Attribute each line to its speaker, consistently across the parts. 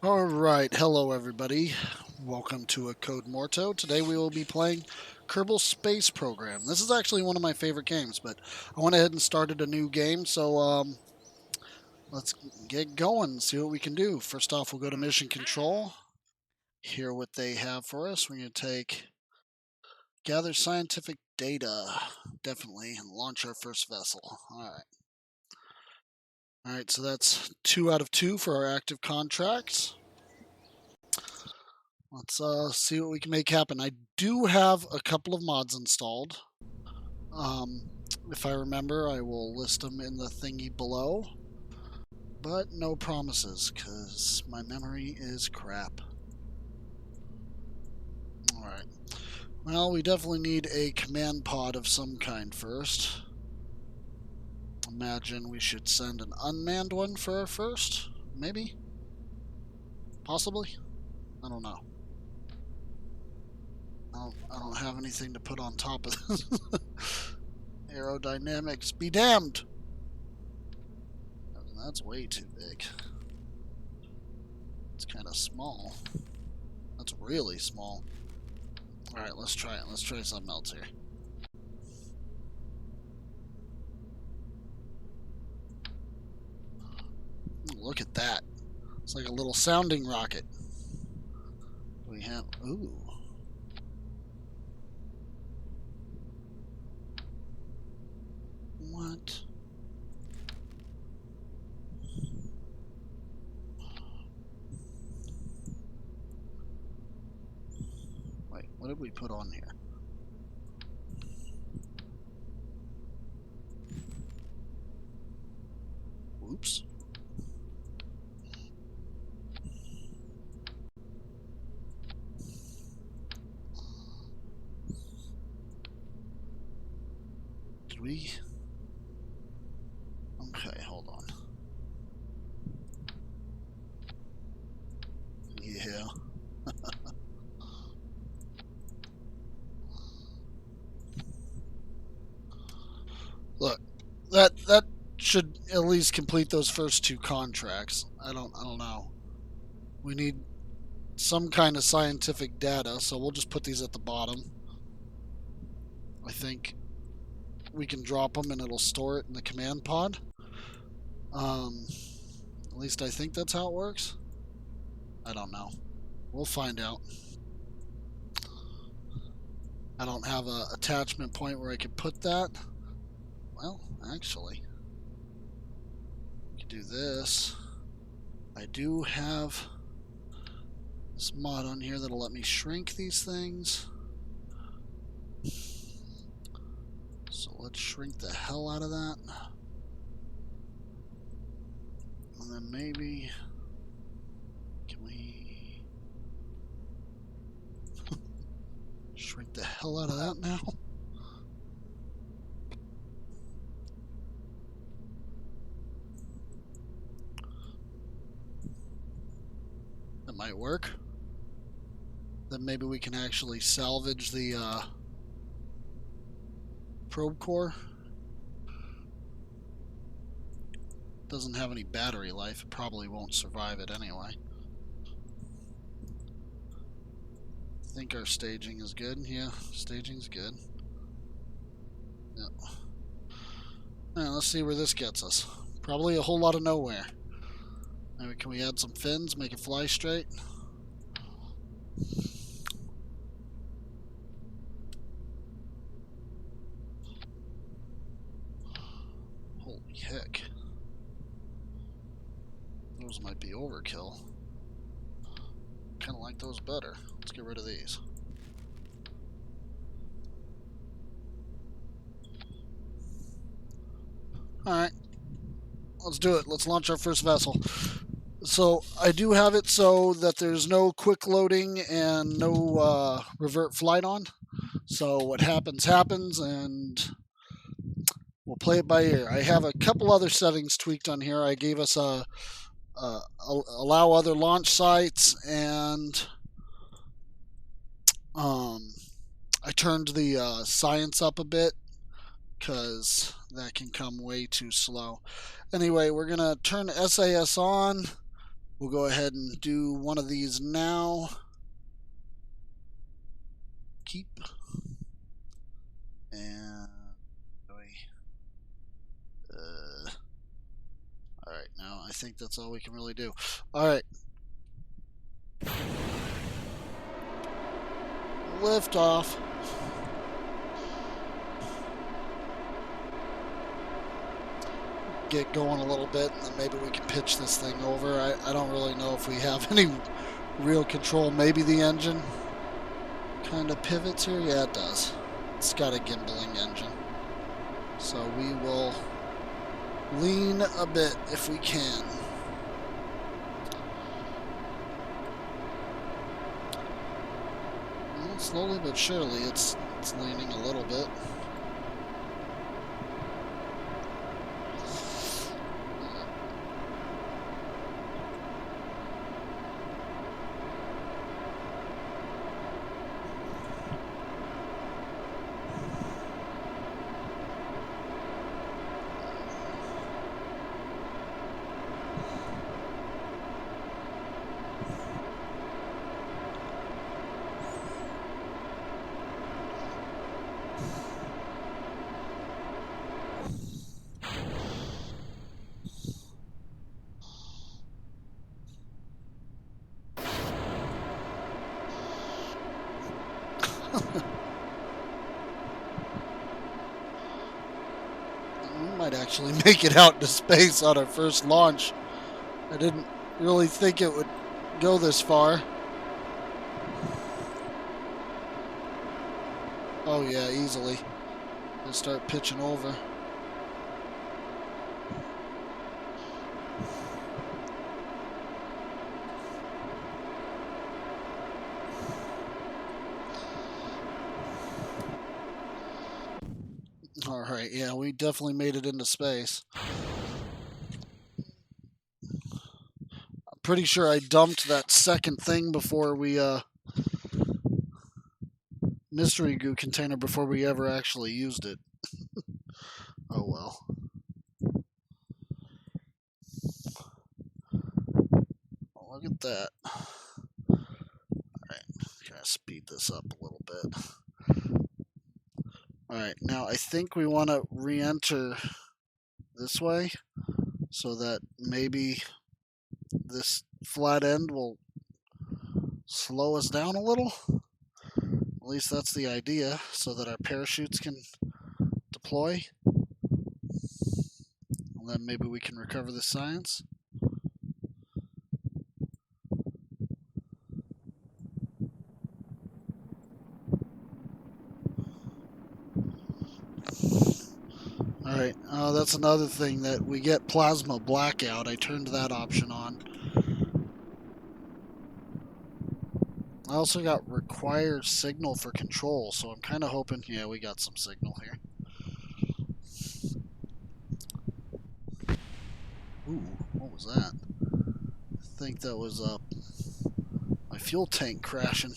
Speaker 1: Alright, hello everybody. Welcome to ACodeMortow. Today we will be playing Kerbal Space Program. This is actually one of my favorite games, but I went ahead and started a new game, so let's get going, see what we can do. First off, we'll go to Mission Control, hear what they have for us. We're going to gather scientific data, definitely, and launch our first vessel. Alright, so that's 2 out of 2 for our active contracts. Let's see what we can make happen. I do have a couple of mods installed. If I remember, I will list them in the thingy below. But no promises, because my memory is crap. Alright. Well, we definitely need a command pod of some kind first. Imagine we should send an unmanned one for our first? Maybe? Possibly? I don't know. I don't have anything to put on top of this. Aerodynamics be damned! That's way too big. It's kind of small. That's really small. Alright, let's try it. Let's try something else here. Look at that. It's like a little sounding rocket. We have... Ooh. What? Wait, what did we put on here? Oops. Did we... Okay, hold on. Yeah. Look, that should at least complete those first 2 contracts. I don't know. We need some kind of scientific data, so we'll just put these at the bottom. I think we can drop them and it'll store it in the command pod. At least I think that's how it works. I don't know. We'll find out. I don't have an attachment point where I could put that. Well, actually, we could do this. I do have this mod on here that'll let me shrink these things. So let's shrink the hell out of that. And then maybe... Can we... shrink the hell out of that now? That might work. Then maybe we can actually salvage the probe core. Doesn't have any battery life. It probably won't survive it anyway. I think our staging is good. Yeah, staging's good. Yeah. Now, let's see where this gets us. Probably a whole lot of nowhere. Maybe can we add some fins, make it fly straight? Holy heck. Those might be overkill. Kind of like those better. Let's get rid of these. Alright. Let's do it. Let's launch our first vessel. So I do have it so that there's no quick loading and no revert flight on. So what happens, happens, and we'll play it by ear. I have a couple other settings tweaked on here. I gave us a allow other launch sites, and I turned the science up a bit because that can come way too slow. Anyway, we're going to turn SAS on, We'll go ahead and do one of these now. Keep. And all right, now I think that's all we can really do. All right. Lift off. Get going a little bit, and then maybe we can pitch this thing over. I don't really know if we have any real control. Maybe the engine kind of pivots here. Yeah, it does. It's got a gimbaling engine. So we will lean a bit if we can. Well, slowly but surely, it's leaning a little bit. We might actually make it out into space on our first launch. I didn't really think it would go this far. Oh yeah, easily. We'll start pitching over. All right, yeah, we definitely made it into space. I'm pretty sure I dumped that second thing before we, mystery goo container before we ever actually used it. Oh well. Look at that. Alright, gotta speed this up a little bit. Alright, now I think we want to re-enter this way so that maybe this flat end will slow us down a little. At least that's the idea, so that our parachutes can deploy. And then maybe we can recover the science. Alright, that's another thing that we get plasma blackout. I turned that option on. I also got required signal for control, so I'm kind of hoping, yeah, we got some signal here. Ooh, what was that? I think that was my fuel tank crashing.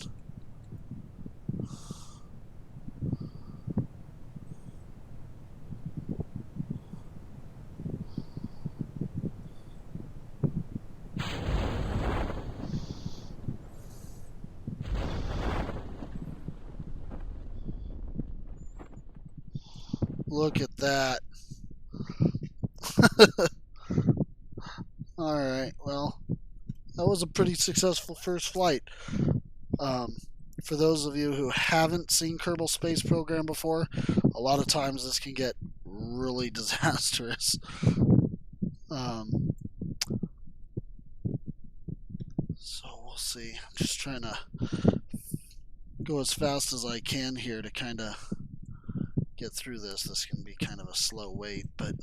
Speaker 1: Look at that. Alright, well, that was a pretty successful first flight. For those of you who haven't seen Kerbal Space Program before, a lot of times this can get really disastrous. So we'll see. I'm just trying to go as fast as I can here to kind of get through this. This can be kind of a slow wait, but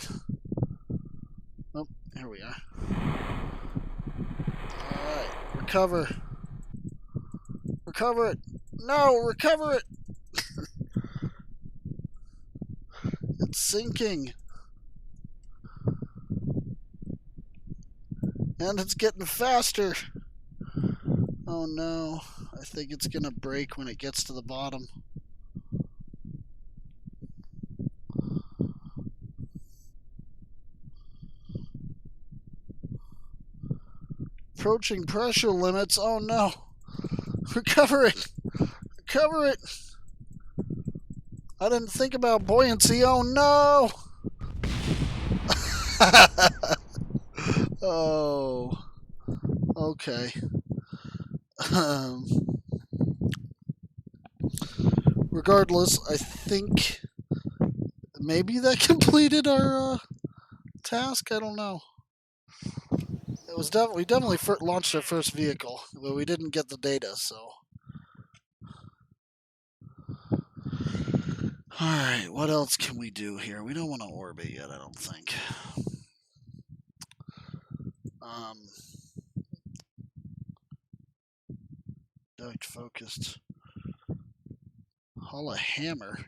Speaker 1: oh, here we are. Alright, recover. Recover it. No, recover it. It's sinking. And it's getting faster. Oh no, I think it's gonna break when it gets to the bottom. Approaching pressure limits. Oh no. Recover it. Recover it. I didn't think about buoyancy. Oh no. Oh. Okay. Regardless, I think maybe that completed our task. I don't know. It was we definitely launched our first vehicle, but we didn't get the data. So, all right, what else can we do here? We don't want to orbit yet, I don't think. Duct focused. Haul a hammer.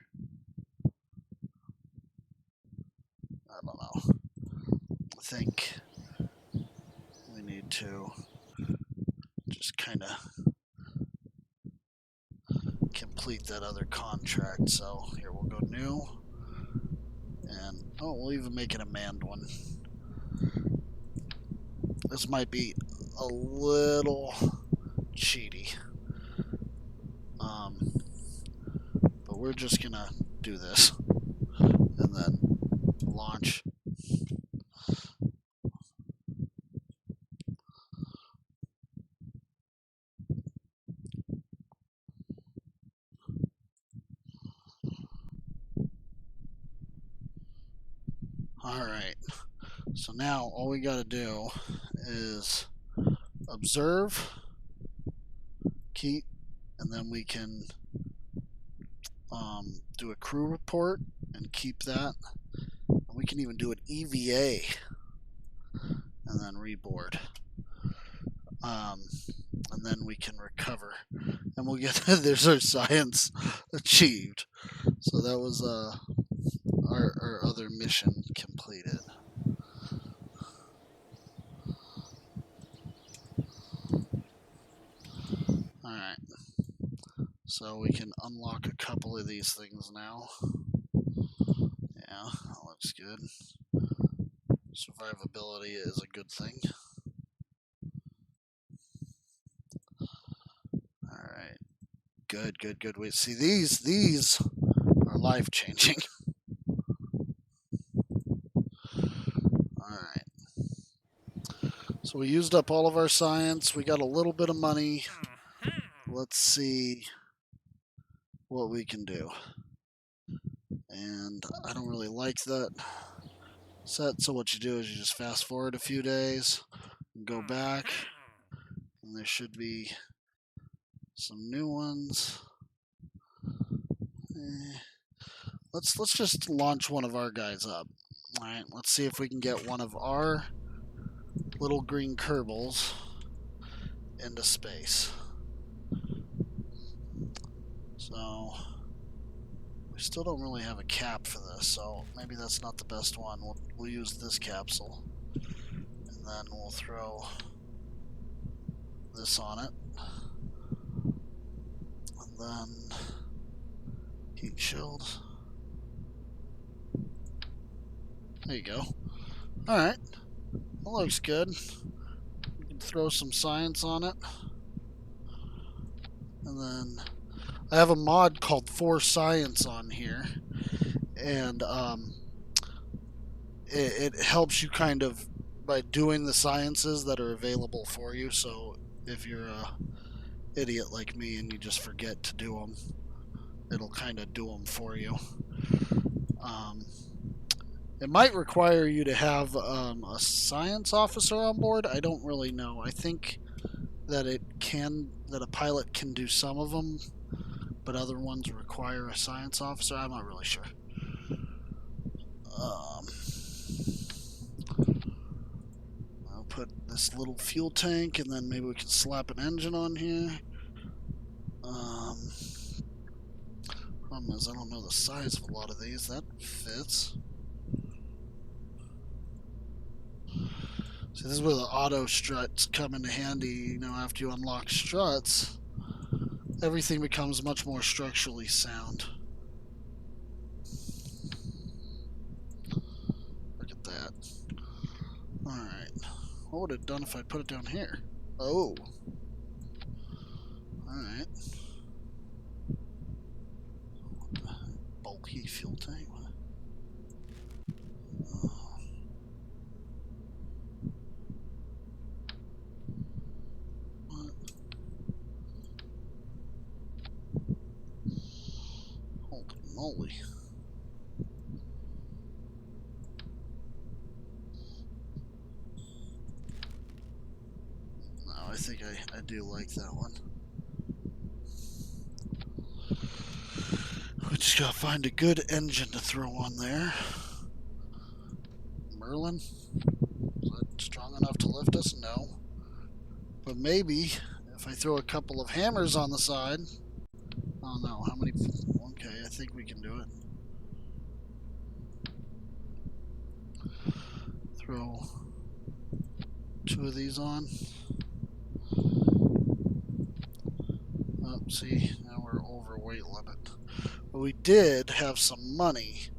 Speaker 1: I don't know. I think we need to just kind of complete that other contract. So here we'll go new, and oh, we'll even make it a manned one. This might be a little cheaty, but we're just gonna do this and then launch. Alright, so now all we gotta do is observe, keep, and then we can do a crew report and keep that. And we can even do an EVA and then reboard. And then we can recover. And we'll get, there's our science achieved. So that was our other mission completed. Alright. So we can unlock a couple of these things now. Yeah, that looks good. Survivability is a good thing. Alright. Good, good, good. Wait, see, these are life-changing. Alright. So we used up all of our science. We got a little bit of money. Let's see what we can do. And I don't really like that set, so what you do is you just fast forward a few days and go back, and there should be some new ones. Let's just launch one of our guys up. Alright, let's see if we can get one of our little green Kerbals into space. So we still don't really have a cap for this, so maybe that's not the best one. We'll use this capsule, and then we'll throw this on it, and then heat shield. There you go. Alright, that looks good. We can throw some science on it, and then I have a mod called For Science on here, and it helps you kind of by doing the sciences that are available for you. So if you're a idiot like me and you just forget to do them, it'll kind of do them for you. It might require you to have a science officer on board. I don't really know. I think that that a pilot can do some of them, but other ones require a science officer. I'm not really sure. I'll put this little fuel tank, and then maybe we can slap an engine on here. Problem is, I don't know the size of a lot of these. That fits. See, this is where the auto struts come into handy. You know, after you unlock struts, everything becomes much more structurally sound. Look at that. Alright. What would it have done if I put it down here? Oh. Alright. Bulky fuel tank. What? Holy moly. No, I think I do like that one. We just gotta find a good engine to throw on there. Merlin? Is that strong enough to lift us? No. But maybe if I throw a couple of hammers on the side. Oh no, how many? Okay, I think we can do it. Throw 2 of these on. Oh, see, now we're over weight limit. But we did have some money,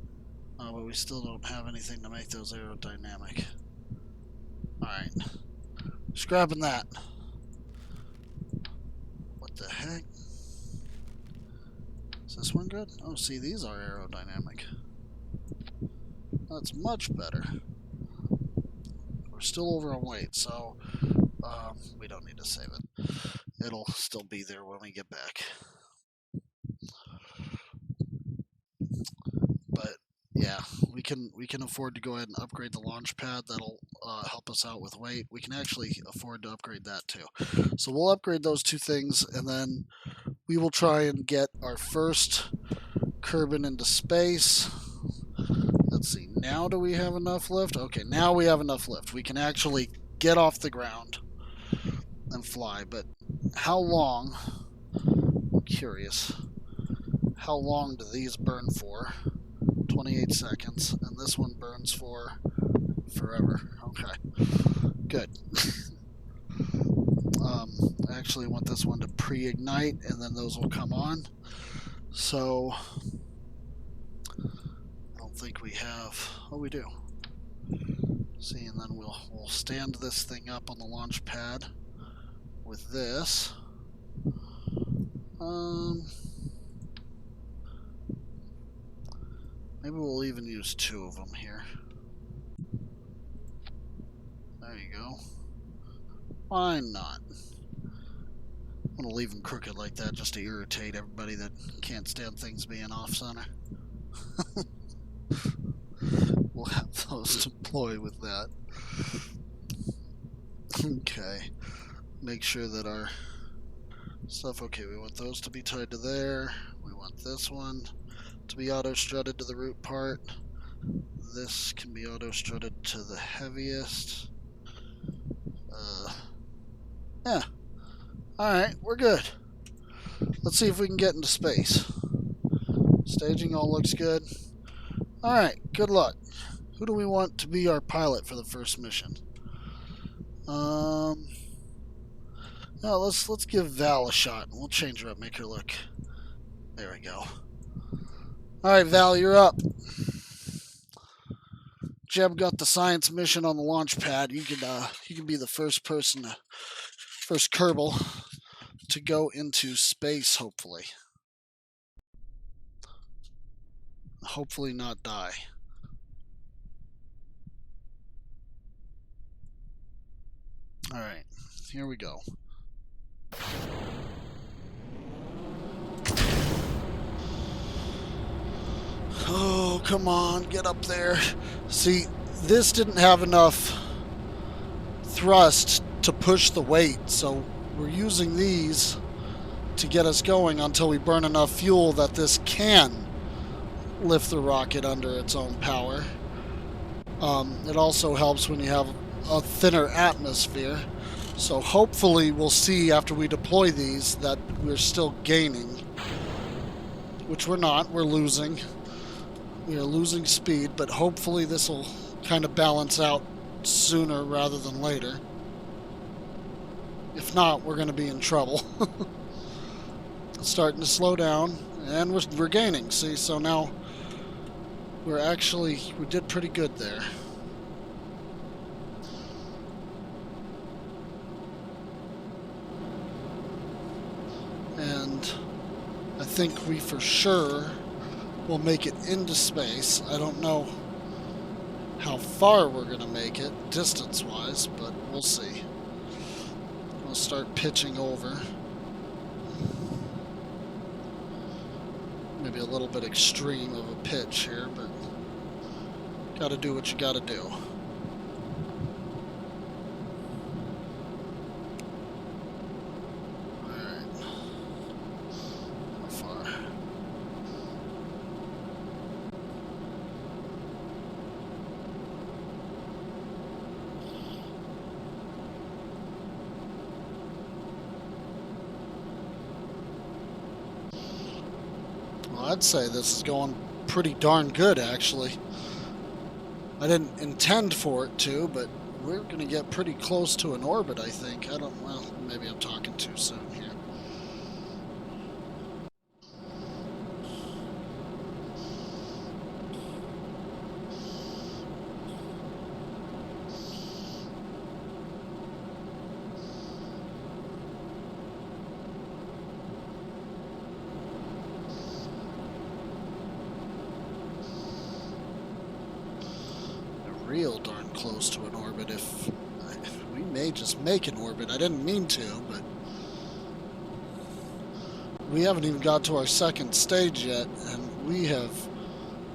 Speaker 1: but we still don't have anything to make those aerodynamic. Alright. Scrapping that. What the heck? Is this one good? Oh, see, these are aerodynamic. That's much better. We're still over on weight, so we don't need to save it. It'll still be there when we get back. But yeah, we can afford to go ahead and upgrade the launch pad. That'll help us out with weight. We can actually afford to upgrade that too. So we'll upgrade those 2 things, and then we will try and get our first Kerbin into space. Let's see, now do we have enough lift? Okay, now we have enough lift. We can actually get off the ground and fly, but how long, I'm curious, how long do these burn for? 28 seconds, and this one burns for forever. Okay, good. I actually want this one to pre-ignite, and then those will come on. So I don't think we have. Oh, we do. See, and then we'll stand this thing up on the launch pad with this. Maybe we'll even use 2 of them here. There you go. Why not? I'm gonna leave them crooked like that just to irritate everybody that can't stand things being off-center. We'll have those deploy with that. Okay. Make sure that our stuff... Okay, we want those to be tied to there. We want this one to be auto-strutted to the root part. This can be auto-strutted to the heaviest. Yeah. Alright, we're good. Let's see if we can get into space. Staging all looks good. Alright, good luck. Who do we want to be our pilot for the first mission? No, let's give Val a shot. We'll change her up, make her look. There we go. Alright, Val, you're up. Jeb got the science mission on the launch pad. You can be the first person to, first Kerbal to go into space, hopefully. Hopefully not die. Alright, here we go. Oh, come on, get up there. See, this didn't have enough thrust to push the weight, so we're using these to get us going until we burn enough fuel that this can lift the rocket under its own power. It also helps when you have a thinner atmosphere. So hopefully we'll see after we deploy these that we're still gaining, which we're not. We're losing. We are losing speed, but hopefully this will kind of balance out sooner rather than later. If not, we're going to be in trouble. It's starting to slow down, and we're gaining. See, so now we did pretty good there. I think we for sure will make it into space. I don't know how far we're going to make it distance-wise, but we'll see. We'll start pitching over. Maybe a little bit extreme of a pitch here, but gotta do what you gotta do. Alright. How far? Well, I'd say this is going pretty darn good, actually. I didn't intend for it to, but we're going to get pretty close to an orbit, I think. Well, maybe I'm talking too soon here. Real darn close to an orbit. If we may just make an orbit. I didn't mean to, but we haven't even got to our second stage yet, and we have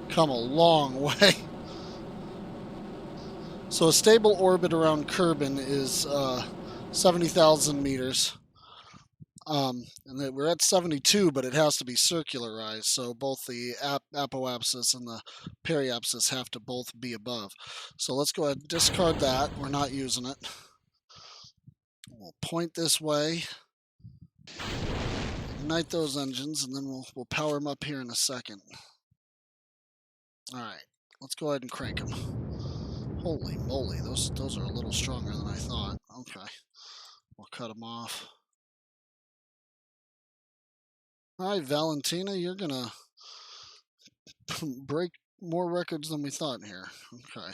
Speaker 1: come a long way. So a stable orbit around Kerbin is 70,000 meters. And we're at 72, but it has to be circularized, so both the apoapsis and the periapsis have to both be above. So let's go ahead and discard that. We're not using it. We'll point this way, ignite those engines, and then we'll power them up here in a second. All right, let's go ahead and crank them. Holy moly, those are a little stronger than I thought. Okay, we'll cut them off. All right, Valentina, you're gonna break more records than we thought here. Okay.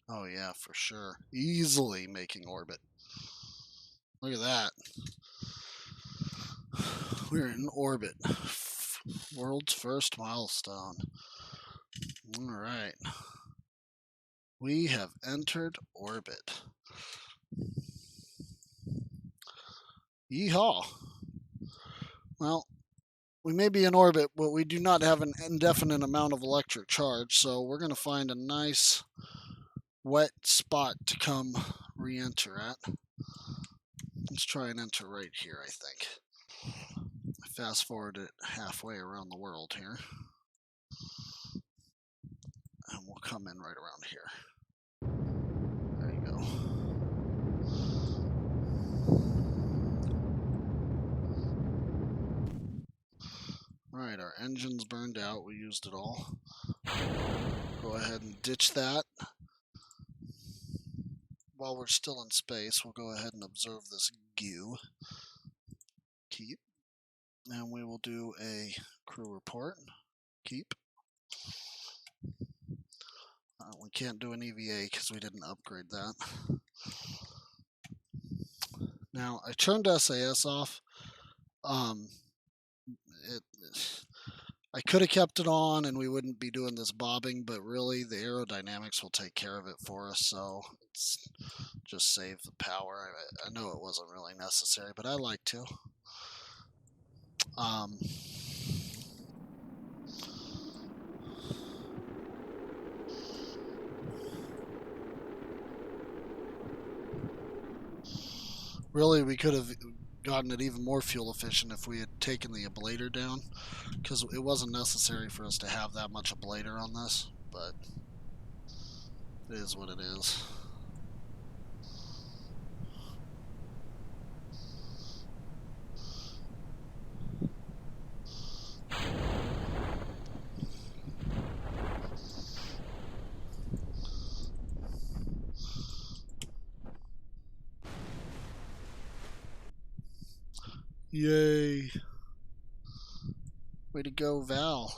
Speaker 1: Oh yeah, for sure. Easily making orbit. Look at that. We're in orbit. World's first milestone. All right. We have entered orbit. Yeehaw. Well, we may be in orbit, but we do not have an indefinite amount of electric charge, so we're going to find a nice wet spot to come re-enter at. Let's try and enter right here, I think. Fast forward it halfway around the world here. And we'll come in right around here. There you go. Alright, our engine's burned out. We used it all. Go ahead and ditch that. While we're still in space, we'll go ahead and observe this goo. Keep. And we will do a crew report. Keep. We can't do an EVA because we didn't upgrade that. Now, I turned SAS off. I could have kept it on and we wouldn't be doing this bobbing, but really the aerodynamics will take care of it for us, so it's just save the power. I know it wasn't really necessary, but I like to. Really, we could have gotten it even more fuel efficient if we had taken the ablator down, because it wasn't necessary for us to have that much ablator on this, but it is what it is. Yay. Way to go, Val.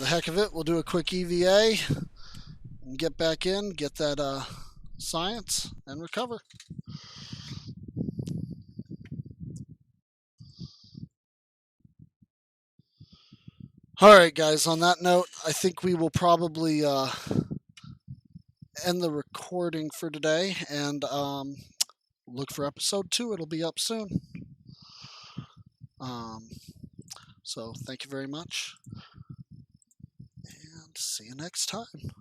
Speaker 1: heck of it, we'll do a quick EVA and get back in, get that science, and recover. Alright guys, on that note, I think we will probably end the recording for today, and look for episode 2. It'll be up soon. So thank you very much, and see you next time.